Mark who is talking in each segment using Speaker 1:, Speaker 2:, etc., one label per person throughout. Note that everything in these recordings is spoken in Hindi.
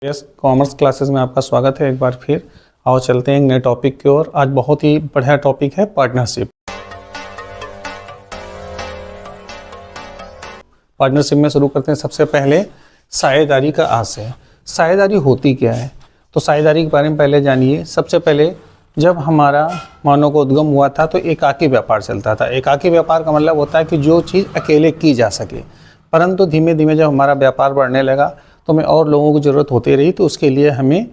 Speaker 1: यस, कॉमर्स क्लासेस में आपका स्वागत है एक बार फिर। आओ चलते हैं एक नए टॉपिक की ओर। आज बहुत ही बढ़िया टॉपिक है पार्टनरशिप। पार्टनरशिप में शुरू करते हैं। सबसे पहले साझेदारी का आशय। साझेदारी होती क्या है, तो साझेदारी के बारे में पहले जानिए। सबसे पहले जब हमारा मानव का उद्गम हुआ था तो एकाकी व्यापार चलता था। एकाकी व्यापार का मतलब होता है कि जो चीज़ अकेले की जा सके, परंतु धीमे धीमे जब हमारा व्यापार बढ़ने लगा तो हमें और लोगों की ज़रूरत होती रही। तो उसके लिए हमें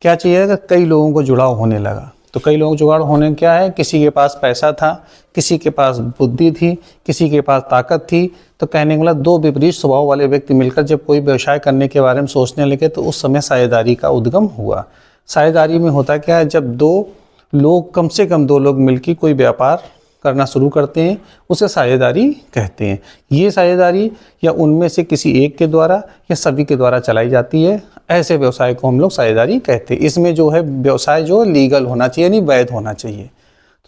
Speaker 1: क्या चाहिए कि कई लोगों को जुड़ाव होने लगा। तो कई लोगों को जुड़ाव होने क्या है, किसी के पास पैसा था, किसी के पास बुद्धि थी, किसी के पास ताकत थी। तो कहने का मतलब दो विपरीत स्वभाव वाले व्यक्ति मिलकर जब कोई व्यवसाय करने के बारे में सोचने लगे तो उस समय साझेदारी का उद्गम हुआ। साझेदारी में होता क्या है, जब दो लोग, कम से कम दो लोग मिलकर कोई व्यापार करना शुरू करते हैं, उसे साझेदारी कहते हैं। ये साझेदारी या उनमें से किसी एक के द्वारा या सभी के द्वारा चलाई जाती है। ऐसे व्यवसाय को हम लोग साझेदारी कहते हैं। इसमें जो है व्यवसाय जो लीगल होना चाहिए, यानी वैध होना चाहिए।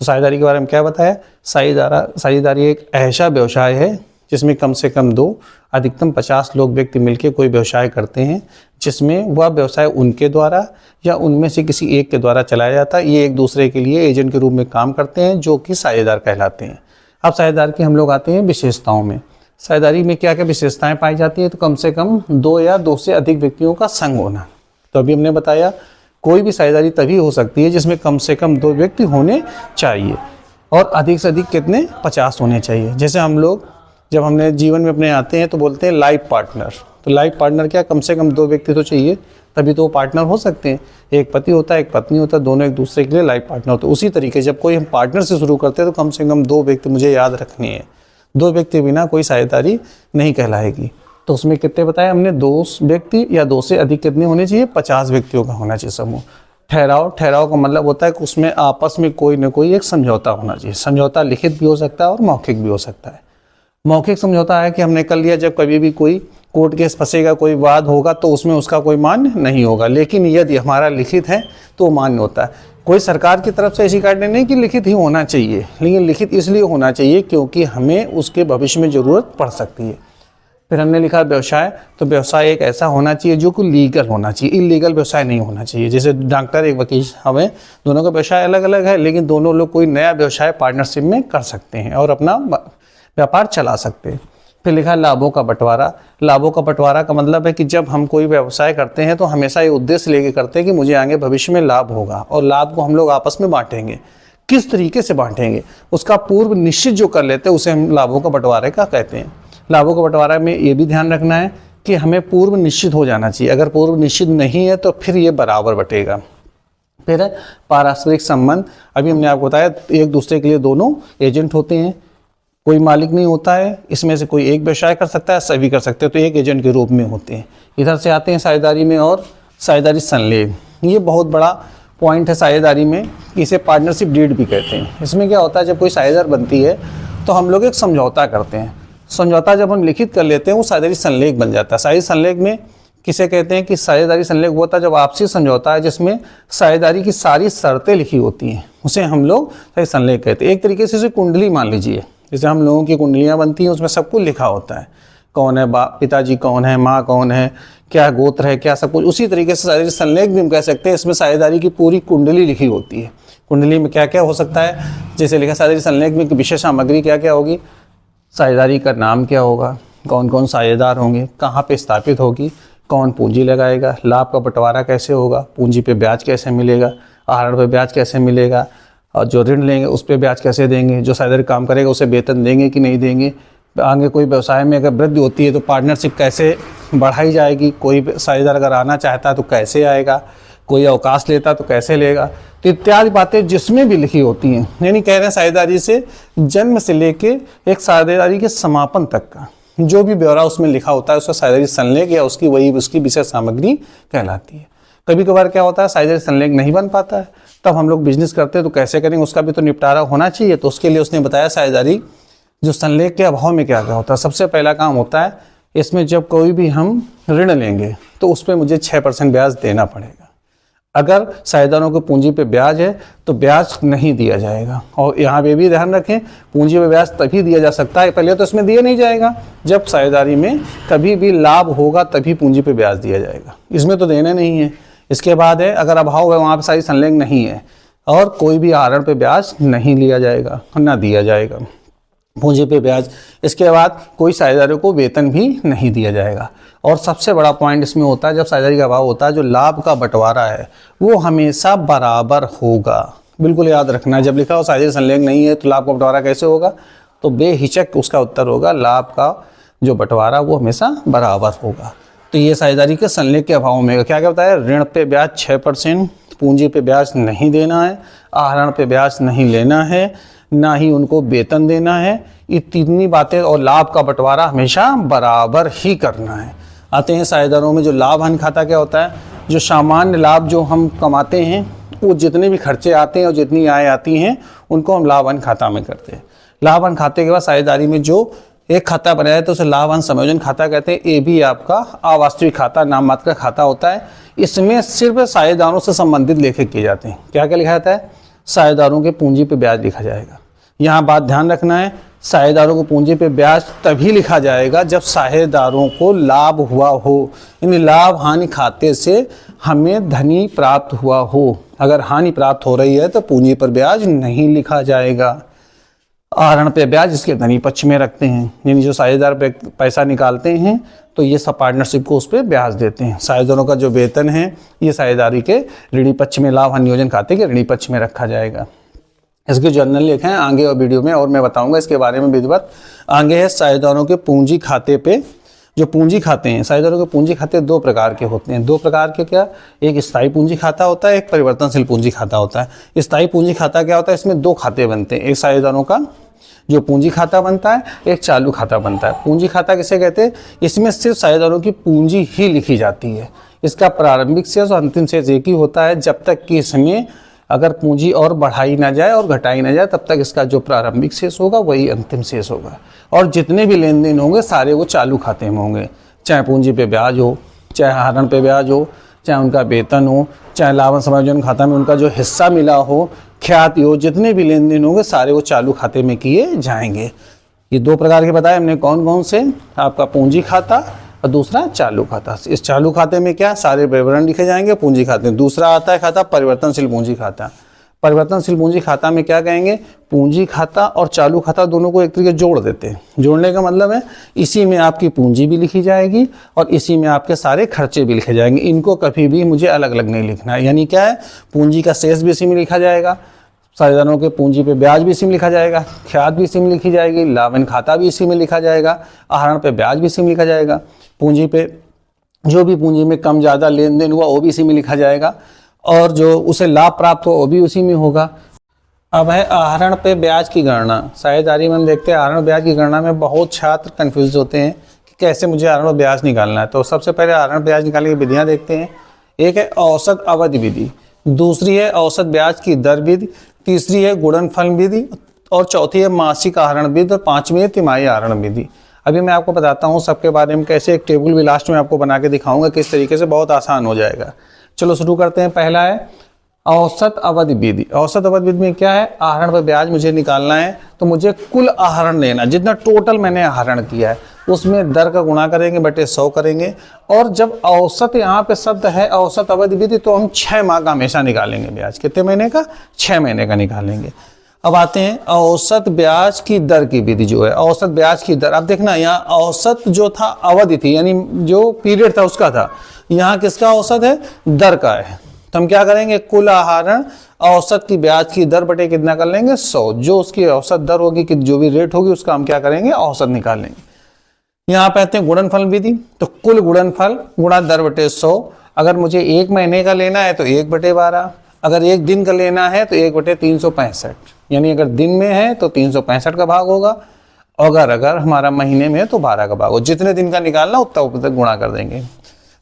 Speaker 1: तो साझेदारी के बारे में क्या बताया, साझेदारी एक ऐसा व्यवसाय है जिसमें कम से कम दो, अधिकतम 50 लोग व्यक्ति मिलकर कोई व्यवसाय करते हैं, जिसमें वह व्यवसाय उनके द्वारा या उनमें से किसी एक के द्वारा चलाया जाता है। ये एक दूसरे के लिए एजेंट के रूप में काम करते हैं, जो कि साझेदार कहलाते हैं। अब साझेदार की हम लोग आते हैं विशेषताओं में। साझेदारी में क्या क्या विशेषताएं पाई जाती है, तो कम से कम दो या दो से अधिक व्यक्तियों का संग होना। तो अभी हमने बताया कोई भी साझेदारी तभी हो सकती है जिसमें कम से कम दो व्यक्ति होने चाहिए और अधिक से अधिक कितने, 50 होने चाहिए। जैसे हम लोग जब हमने जीवन में अपने आते हैं तो बोलते हैं लाइफ पार्टनर। तो लाइफ पार्टनर क्या, कम से कम दो व्यक्ति तो चाहिए, तभी तो वो पार्टनर हो सकते हैं। एक पति होता है, एक पत्नी होता है, दोनों एक दूसरे के लिए लाइफ पार्टनर होते हैं। उसी तरीके जब कोई हम पार्टनर से शुरू करते हैं तो कम से कम दो व्यक्ति मुझे याद रखनी है। दो व्यक्ति बिना कोई साझेदारी नहीं कहलाएगी। तो उसमें कितने बताए हमने, दो व्यक्ति या दो से अधिक कितने होने चाहिए, 50 व्यक्तियों का होना चाहिए समूह। ठहराव का मतलब होता है कि उसमें आपस में कोई न कोई एक समझौता होना चाहिए। समझौता लिखित भी हो सकता है और मौखिक भी हो सकता है। मौखिक समझौता है कि हमने कर लिया, जब कभी भी कोई कोर्ट केस फंसेगा, कोई वाद होगा तो उसमें उसका कोई मान्य नहीं होगा। लेकिन यदि हमारा लिखित है तो मान्य होता है। कोई सरकार की तरफ से ऐसी गाइडलाइन नहीं कि लिखित ही होना चाहिए, लेकिन लिखित इसलिए होना चाहिए क्योंकि हमें उसके भविष्य में ज़रूरत पड़ सकती है। फिर हमने लिखा व्यवसाय, तो व्यवसाय एक ऐसा होना चाहिए जो कि लीगल होना चाहिए, इलीगल व्यवसाय नहीं होना चाहिए। जैसे डॉक्टर, एक वकील, हमें दोनों का व्यवसाय अलग अलग है, लेकिन दोनों लोग कोई नया व्यवसाय पार्टनरशिप में कर सकते हैं और अपना व्यापार चला सकते हैं। फिर लिखा लाभों का बंटवारा। लाभों का बंटवारा का मतलब है कि जब हम कोई व्यवसाय करते हैं तो हमेशा ये उद्देश्य लेके करते हैं कि मुझे आगे भविष्य में लाभ होगा और लाभ को हम लोग आपस में बांटेंगे। किस तरीके से बांटेंगे उसका पूर्व निश्चित जो कर लेते हैं उसे हम लाभों का बंटवारे का कहते हैं। लाभों का बंटवारा में ये भी ध्यान रखना है कि हमें पूर्व निश्चित हो जाना चाहिए। अगर पूर्व निश्चित नहीं है तो फिर ये बराबर बटेगा। फिर है पारस्परिक संबंध। अभी हमने आपको बताया एक दूसरे के लिए दोनों एजेंट होते हैं, कोई मालिक नहीं होता है। इसमें से कोई एक व्यवसाय कर सकता है, सभी कर सकते हैं, तो एक एजेंट के रूप में होते हैं। इधर से आते हैं साझेदारी में, और साझेदारी संलेख, ये बहुत बड़ा पॉइंट है साझेदारी में। इसे पार्टनरशिप डीड भी कहते हैं। इसमें क्या होता है, जब कोई साझेदार बनती है तो हम लोग एक समझौता करते हैं। समझौता जब हम लिखित कर लेते हैं वो साझेदारी संलेख बन जाता है। साझेदारी संलेख में किसे कहते हैं कि साझेदारी संलेख वो होता है जब आपसी समझौता है जिसमें साझेदारी की सारी शर्तें लिखी होती हैं, उसे हम लोग साझेदारी संलेख कहते हैं। एक तरीके से इसे कुंडली मान लीजिए, जैसे हम लोगों की कुंडलियाँ बनती हैं, उसमें सब कुछ लिखा होता है, कौन है पिताजी, कौन है माँ, कौन है, क्या गोत्र है, क्या सब कुछ। उसी तरीके से साझेदारी संलेख भी हम कह सकते हैं। इसमें साझेदारी की पूरी कुंडली लिखी होती है। कुंडली में क्या क्या हो सकता है, जैसे लिखा साझेदारी संलेख में विशेष सामग्री क्या क्या होगी, साझेदारी का नाम क्या होगा, कौन कौन साझेदार होंगे, कहाँ पे स्थापित होगी, कौन पूंजी लगाएगा, लाभ का बंटवारा कैसे होगा, पूंजी पे ब्याज कैसे मिलेगा, आहरण पे ब्याज कैसे मिलेगा, और जो ऋण लेंगे उस पर ब्याज कैसे देंगे, जो साझेदार काम करेगा उसे वेतन देंगे कि नहीं देंगे, आगे कोई व्यवसाय में अगर वृद्धि होती है तो पार्टनरशिप कैसे बढ़ाई जाएगी, कोई साझेदार अगर आना चाहता है तो कैसे आएगा, कोई अवकाश लेता तो कैसे लेगा। तो इत्यादि बातें जिसमें भी लिखी होती हैं। यानी कह रहे हैं साझेदारी से जन्म से लेके एक साझेदारी के समापन तक का जो भी ब्यौरा उसमें लिखा होता है उसका साझेदारी संलेख या उसकी विशेष सामग्री कहलाती है। कभी कभार क्या होता है साझेदारी संलेख नहीं बन पाता है, तब हम लोग बिजनेस करते हैं तो कैसे करेंगे, उसका भी तो निपटारा होना चाहिए। तो उसके लिए उसने बताया साझेदारी जो संलेख के अभाव में क्या क्या होता है। सबसे पहला काम होता है इसमें जब कोई भी हम ऋण लेंगे तो उस पर मुझे 6% ब्याज देना पड़ेगा। अगर साझेदारों की पूंजी पे ब्याज है तो ब्याज नहीं दिया जाएगा। और यहाँ पे भी ध्यान रखें, पूंजी पे ब्याज तभी दिया जा सकता है, पहले तो इसमें दिया नहीं जाएगा, जब साझेदारी में कभी भी लाभ होगा तभी पूंजी पे ब्याज दिया जाएगा, इसमें तो देना नहीं है। इसके बाद है अगर अभाव है, वहाँ पर साझी संलग्न नहीं है और कोई भी आहरण पे ब्याज नहीं लिया जाएगा, ना दिया जाएगा पूंजी पे ब्याज। इसके बाद कोई साझेदारों को वेतन भी नहीं दिया जाएगा। और सबसे बड़ा पॉइंट इसमें होता है, जब साझेदारी का अभाव होता है, जो लाभ का बंटवारा है वो हमेशा बराबर होगा। बिल्कुल याद रखना, जब लिखा हो साझेदारी संलग्न नहीं है तो लाभ का बंटवारा कैसे होगा, तो बेहिचक उसका उत्तर होगा लाभ का जो बंटवारा वो हमेशा बराबर होगा। तो ये साझेदारी के संलग्न के अभाव में क्या क्या बताया, ऋण पे ब्याज 6%, पूंजी पे ब्याज नहीं देना है, आहरण पे ब्याज नहीं लेना है, ना ही उनको वेतन देना है, ये तीनों बातें, और लाभ का बंटवारा हमेशा बराबर ही करना है। आते हैं साझेदारों में जो लाभ हानि खाता क्या होता है, जो सामान्य लाभ जो हम कमाते हैं वो जितने भी खर्चे आते हैं और जितनी आय आती हैं उनको हम लाभ हानि खाता में करते हैं। लाभ हानि खाते के बाद साझेदारी में जो एक खाता बनाया है तो उसे लाभ हानि समायोजन खाता कहते हैं। ये भी आपका अवास्तविक खाता, नाम मात्र का खाता होता है। इसमें सिर्फ साझेदारों से संबंधित लेखे किए जाते हैं। क्या क्या लिखा जाता है, साझेदारों के पूंजी पे ब्याज लिखा जाएगा। यहाँ बात ध्यान रखना है, साझेदारों को पूंजी पे ब्याज तभी लिखा जाएगा जब साझेदारों को लाभ हुआ हो, यानी लाभ हानि खाते से हमें धनी प्राप्त हुआ हो। अगर हानि प्राप्त हो रही है तो पूंजी पर ब्याज नहीं लिखा जाएगा। आहरण पे ब्याज इसके धनी पक्ष में रखते हैं, यानी जो साझेदार पैसा निकालते हैं तो ये सब पार्टनरशिप को उस पर ब्याज देते हैं। साझेदारों का जो वेतन है ये साझेदारी के ऋणी पक्ष में, लाभ हानि नियोजन खाते के ऋणी पक्ष में रखा जाएगा। इसके जर्नल लेख हैं आगे और वीडियो में, और मैं बताऊंगा इसके बारे में विधिवत। आगे है साझेदारों के पूंजी खाते पे जो पूंजी खाते हैं। साझेदारों के पूंजी खाते दो प्रकार के होते हैं। दो प्रकार के क्या, एक स्थायी पूंजी खाता होता है, एक परिवर्तनशील पूंजी खाता होता है। स्थायी पूंजी खाता क्या होता है, इसमें दो खाते बनते हैं, एक साझेदारों का जो पूंजी खाता बनता है, एक चालू खाता बनता है। पूंजी खाता किसे कहते हैं, इसमें सिर्फ साझेदारों की पूंजी ही लिखी जाती है। इसका प्रारंभिक शेष और अंतिम शेष एक ही होता है, जब तक कि इसमें अगर पूंजी और बढ़ाई ना जाए और घटाई ना जाए तब तक इसका जो प्रारंभिक शेष होगा वही अंतिम शेष होगा। और जितने भी लेन देन होंगे सारे वो चालू खाते में होंगे, चाहे पूंजी पे ब्याज हो, चाहे आहरण पे ब्याज हो, चाहे उनका वेतन हो, चाहे लाभ समायोजन खाता में उनका जो हिस्सा मिला हो, ख्याति हो, जितने भी लेन देन होंगे सारे वो चालू खाते में किए जाएंगे। ये दो प्रकार के बताए हमने कौन कौन से, आपका पूंजी खाता और दूसरा चालू खाता। इस चालू खाते में क्या सारे विवरण लिखे जाएंगे पूंजी खाते में। दूसरा आता है खाता परिवर्तनशील पूंजी खाता। परिवर्तनशील पूंजी खाता में क्या कहेंगे, पूंजी खाता और चालू खाता दोनों को एक तरीके जोड़ देते हैं। जोड़ने का मतलब है इसी में आपकी पूंजी भी लिखी जाएगी और इसी में आपके सारे खर्चे भी लिखे जाएंगे। इनको कभी भी मुझे अलग अलग नहीं लिखना है। यानी क्या है, पूंजी का शेष भी इसी में लिखा जाएगा, साझेदारों के पूंजी पे ब्याज भी इसी में लिखा जाएगा, ख्यात भी इसी में लिखी जाएगी, लाभ हानि खाता भी इसी में लिखा जाएगा, आहरण पे ब्याज भी इसी में लिखा जाएगा, पूंजी पे जो भी पूंजी में कम ज़्यादा लेन देन हुआ वो भी इसी में लिखा जाएगा, और जो उसे लाभ प्राप्त हो वो भी उसी में होगा। अब है आहरण पे ब्याज की गणना। साझेदारी में हम देखते हैं आहरण ब्याज की गणना में बहुत छात्र कंफ्यूज होते हैं कि कैसे मुझे आहरण ब्याज निकालना है। तो सबसे पहले आहरण ब्याज निकालने की विधियाँ देखते हैं। एक है औसत अवधि विधि, दूसरी है औसत ब्याज की दर विधि, तीसरी है गुणनफल विधि और चौथी है मासिक आहरण विधि और पांचवी है तिमाही आहरण विधि। अभी मैं आपको बताता हूँ सबके बारे में, कैसे एक टेबल भी लास्ट में आपको बना के दिखाऊंगा किस तरीके से, बहुत आसान हो जाएगा। चलो शुरू करते हैं। पहला है औसत अवधि विधि। औसत अवधि विधि में क्या है, आहरण पर ब्याज मुझे निकालना है तो मुझे कुल आहरण लेना, जितना टोटल मैंने आहरण किया है उसमें दर का गुणा करेंगे बटे 100 करेंगे। और जब औसत यहाँ पे शब्द है औसत अवधि विधि तो हम 6 माह का हमेशा निकालेंगे ब्याज। कितने महीने का, 6 महीने का निकालेंगे। अब आते हैं औसत ब्याज की दर की विधि। जो है औसत ब्याज की दर, अब देखना यहाँ औसत जो था अवधि थी यानी जो पीरियड था उसका था, यहाँ किसका औसत है, दर का है। तो हम क्या करेंगे, कुल आहरण औसत की ब्याज की दर बटे कितना कर लेंगे 100, जो उसकी औसत दर होगी कि जो भी रेट होगी उसका हम क्या करेंगे औसत निकाल लेंगे। यहाँ पे आते हैं गुणनफल विधि। तो कुल गुणनफल गुणा दर बटे 100। अगर मुझे 1 महीने का लेना है तो 1/12, अगर 1 दिन का लेना है तो 1/365, यानी अगर दिन में है तो 365 का भाग होगा, और अगर हमारा महीने में है तो 12 का भाग होगा। जितने दिन का निकालना उतना गुणा कर देंगे।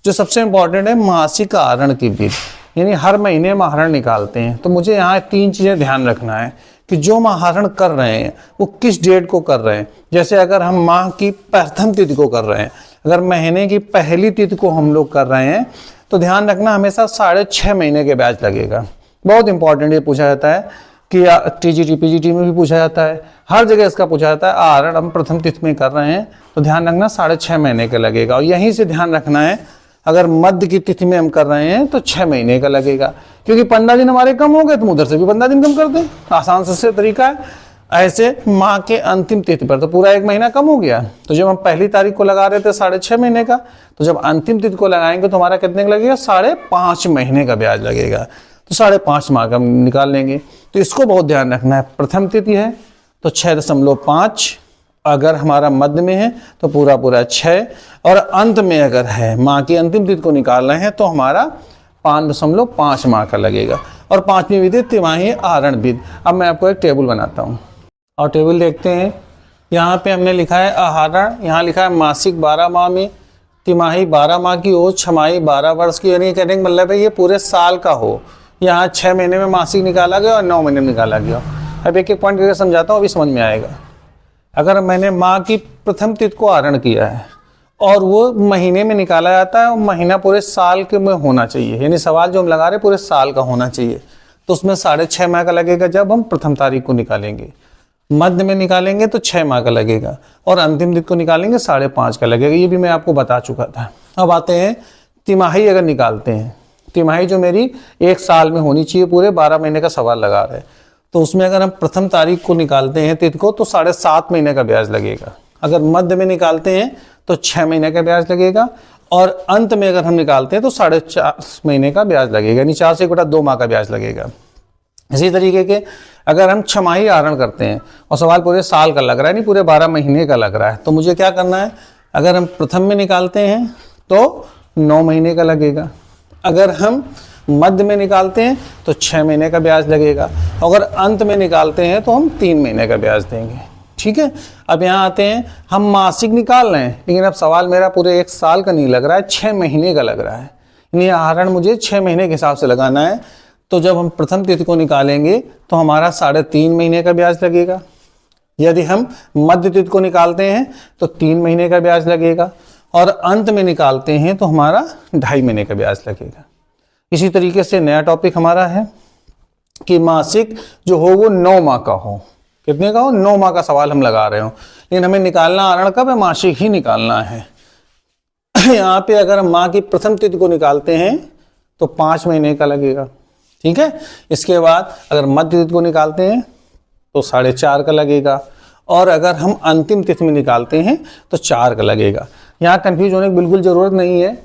Speaker 1: जो सबसे इंपॉर्टेंट है मासिक आहरण की विधि, यानी हर महीने हम आहरण निकालते हैं। तो मुझे यहाँ 3 चीजें ध्यान रखना है कि जो हम आहरण कर रहे हैं वो किस डेट को कर रहे हैं। जैसे अगर हम माह की प्रथम तिथि को कर रहे हैं, अगर महीने की पहली तिथि को हम लोग कर रहे हैं तो ध्यान रखना हमेशा 6.5 महीने के ब्याज लगेगा। बहुत इंपॉर्टेंट ये पूछा जाता है कि टीजीटी पीजीटी में भी पूछा जाता है, हर जगह इसका पूछा जाता है। आहरण हम प्रथम तिथि में कर रहे हैं तो ध्यान रखना 6.5 महीने का लगेगा। और यहीं से ध्यान रखना है अगर मध्य की तिथि में हम कर रहे हैं तो 6 महीने का लगेगा, क्योंकि 15 दिन हमारे कम हो गए तो उधर से भी 15 दिन कम कर दें। आसान से तरीका है। ऐसे माह के अंतिम तिथि पर तो पूरा 1 महीना कम हो गया। तो जब हम पहली तारीख को लगा रहे थे 6.5 महीने का, तो जब अंतिम तिथि को लगाएंगे तो हमारा कितने का लगेगा? 5.5 महीने का ब्याज लगेगा। तो 5.5 माह का निकाल लेंगे। तो इसको बहुत ध्यान रखना है। प्रथम तिथि है तो 6.5, अगर हमारा मध्य में है तो पूरा 6, और अंत में अगर है माह की अंतिम तिथि को निकालना है तो हमारा 5.5 माह का लगेगा। और 5वीं विधि तिमाही आहरण विधि। अब मैं आपको एक टेबल बनाता हूँ और टेबल देखते हैं। यहाँ पे हमने लिखा है आहरण, यहाँ लिखा है मासिक 12 माह में, तिमाही 12 माह की हो, छमाही 12 वर्ष की। यानी कहने का मतलब है ये पूरे साल का हो। यहाँ 6 महीने में मासिक निकाला गया और 9 महीने में निकाला गया। अब एक एक पॉइंट करके समझाता हूँ, अभी समझ में आएगा। अगर मैंने माह की प्रथम तिथि को आहरण किया है और वो महीने में निकाला जाता है और महीना पूरे साल के में होना चाहिए, यानी सवाल जो हम लगा रहे हैं पूरे साल का होना चाहिए, तो उसमें 6.5 माह का लगेगा जब हम प्रथम तारीख को निकालेंगे। मध्य में निकालेंगे तो 6 माह का लगेगा और अंतिम तिथि को निकालेंगे 5.5 का लगेगा। ये भी मैं आपको बता चुका था। अब आते हैं तिमाही। अगर निकालते हैं तिमाही जो मेरी 1 साल में होनी चाहिए, पूरे 12 महीने का सवाल लगा रहे हैं, तो उसमें अगर हम प्रथम तारीख को निकालते हैं तिथि को तो 7.5 महीने का ब्याज लगेगा। अगर मध्य में निकालते हैं तो 6 महीने का ब्याज लगेगा और अंत में अगर हम निकालते हैं तो 4.5 महीने का ब्याज लगेगा, यानी 4 से 2 माह का ब्याज लगेगा। इसी तरीके के अगर हम छमाही आहरण करते हैं और सवाल पूरे साल का लग रहा है, नहीं पूरे 12 महीने का लग रहा है, तो मुझे क्या करना है? अगर हम प्रथम में निकालते हैं तो 9 महीने का लगेगा, अगर हम मध्य में निकालते हैं तो 6 महीने का ब्याज लगेगा, अगर अंत में निकालते हैं तो हम 3 महीने का ब्याज देंगे। ठीक है। अब यहाँ आते हैं, हम मासिक निकाल रहे हैं लेकिन अब सवाल मेरा पूरे 1 साल का नहीं लग रहा है, 6 महीने का लग रहा है। यानी आहरण मुझे 6 महीने के हिसाब से लगाना है। तो जब हम प्रथम तिथि को निकालेंगे तो हमारा 3.5 महीने का ब्याज लगेगा। यदि हम मध्य तिथि को निकालते हैं तो 3 महीने का ब्याज लगेगा और अंत में निकालते हैं तो हमारा 2.5 महीने का ब्याज लगेगा। इसी तरीके से नया टॉपिक हमारा है कि मासिक जो हो वो 9 माह का हो। कितने का हो? 9 माह का सवाल हम लगा रहे हो, लेकिन हमें निकालना आहरण कब है? मासिक ही निकालना है। यहाँ पे अगर हम माह की प्रथम तिथि को निकालते हैं तो 5 महीने का लगेगा। ठीक है। इसके बाद अगर मध्य तिथि को निकालते हैं तो 4.5 का लगेगा और अगर हम अंतिम तिथि में निकालते हैं तो 4 का लगेगा। यहाँ कंफ्यूज होने की बिल्कुल जरूरत नहीं है।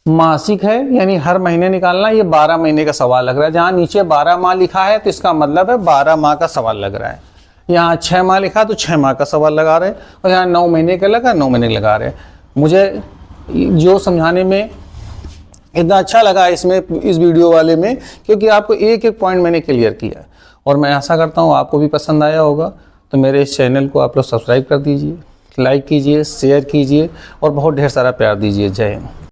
Speaker 1: मासिक है यानी हर महीने निकालना, ये 12 महीने का सवाल लग रहा है। जहाँ नीचे 12 माह लिखा है तो इसका मतलब है 12 माह का सवाल लग रहा है। यहाँ 6 माह लिखा तो 6 माह का सवाल लगा रहे हैं और यहाँ 9 महीने का लगा 9 महीने लगा रहे हैं। मुझे जो समझाने में इतना अच्छा लगा इसमें, इस वीडियो वाले में, क्योंकि आपको एक एक पॉइंट मैंने क्लियर किया और मैं आशा करता हूँ आपको भी पसंद आया होगा। तो मेरे इस चैनल को आप लोग सब्सक्राइब कर दीजिए, लाइक कीजिए, शेयर कीजिए और बहुत ढेर सारा प्यार दीजिए। जय हिंद।